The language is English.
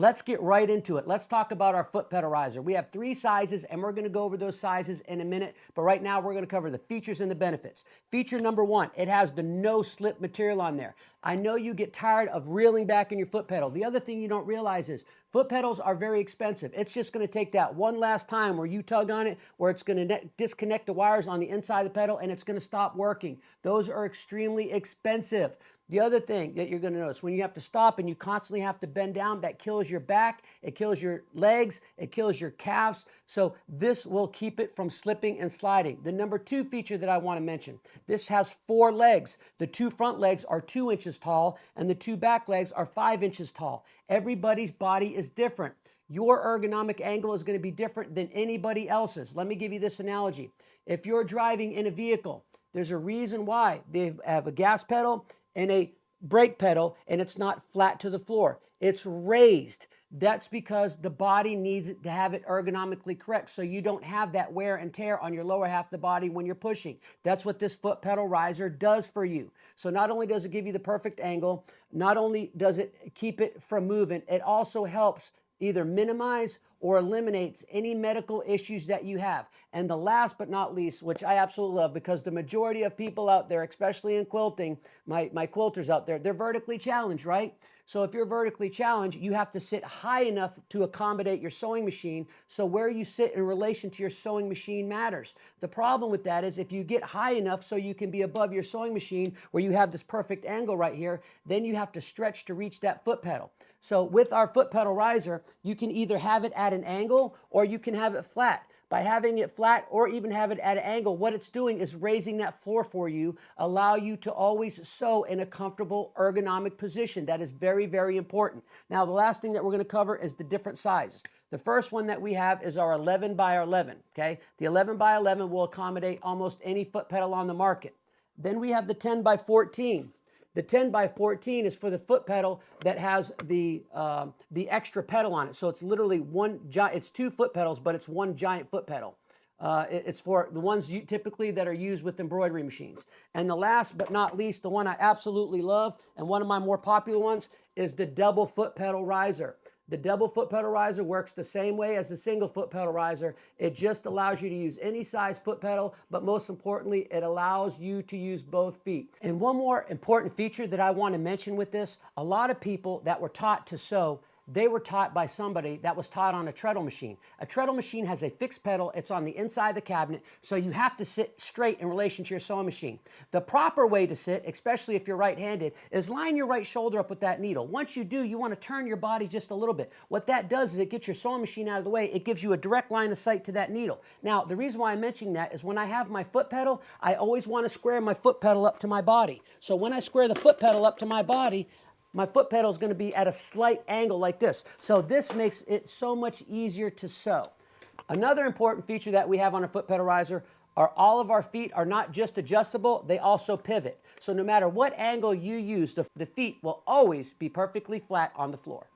Let's get right into it. Let's talk about our foot pedal riser. We have 3 sizes, and we're going to go over those sizes in a minute. But right now, we're going to cover the features and the benefits. Feature number 1, it has the no-slip material on there. I know you get tired of reeling back in your foot pedal. The other thing you don't realize is foot pedals are very expensive. It's just going to take that one last time where you tug on it, where it's going to disconnect the wires on the inside of the pedal, and it's going to stop working. Those are extremely expensive. The other thing that you're going to notice, when you have to stop and you constantly have to bend down, that kills your back, it kills your legs, it kills your calves. So this will keep it from slipping and sliding. The number 2 feature that I want to mention, this has 4 legs. The 2 front legs are 2 inches tall and the 2 back legs are 5 inches tall. Everybody's body is different. Your ergonomic angle is going to be different than anybody else's. Let me give you this analogy. If you're driving in a vehicle, there's a reason why they have a gas pedal and a brake pedal, and it's not flat to the floor. It's raised. That's because the body needs it to have it ergonomically correct, so you don't have that wear and tear on your lower half of the body when you're pushing. That's what this foot pedal riser does for you. So not only does it give you the perfect angle, not only does it keep it from moving, it also helps either minimize or eliminates any medical issues that you have. And the last but not least, which I absolutely love, because the majority of people out there, especially in quilting, my quilters out there, they're vertically challenged, right? So if you're vertically challenged, you have to sit high enough to accommodate your sewing machine. So where you sit in relation to your sewing machine matters. The problem with that is if you get high enough so you can be above your sewing machine where you have this perfect angle right here, then you have to stretch to reach that foot pedal. So with our foot pedal riser, you can either have it at an angle or you can have it flat. By having it flat or even have it at an angle, what it's doing is raising that floor for you, allow you to always sew in a comfortable ergonomic position. That is very, very important. Now, the last thing that we're going to cover is the different sizes. The first one that we have is our 11 by 11, okay? The 11 by 11 will accommodate almost any foot pedal on the market. Then we have the 10 by 14. The 10 by 14 is for the foot pedal that has the extra pedal on it. So it's literally it's 2 foot pedals, but it's 1 giant foot pedal. It's for the ones typically that are used with embroidery machines. And the last but not least, the one I absolutely love, and one of my more popular ones, is the double foot pedal riser. The double foot pedal riser works the same way as the single foot pedal riser. It just allows you to use any size foot pedal, but most importantly, it allows you to use both feet. And one more important feature that I want to mention with this, a lot of people that were taught to sew, they were taught by somebody that was taught on a treadle machine. A treadle machine has a fixed pedal. It's on the inside of the cabinet, so you have to sit straight in relation to your sewing machine. The proper way to sit, especially if you're right-handed, is line your right shoulder up with that needle. Once you do, you want to turn your body just a little bit. What that does is it gets your sewing machine out of the way. It gives you a direct line of sight to that needle. Now, the reason why I'm mentioning that is when I have my foot pedal, I always want to square my foot pedal up to my body. So when I square the foot pedal up to my body, my foot pedal is going to be at a slight angle like this. So this makes it so much easier to sew. Another important feature that we have on our foot pedal riser are all of our feet are not just adjustable, they also pivot. So no matter what angle you use, the feet will always be perfectly flat on the floor.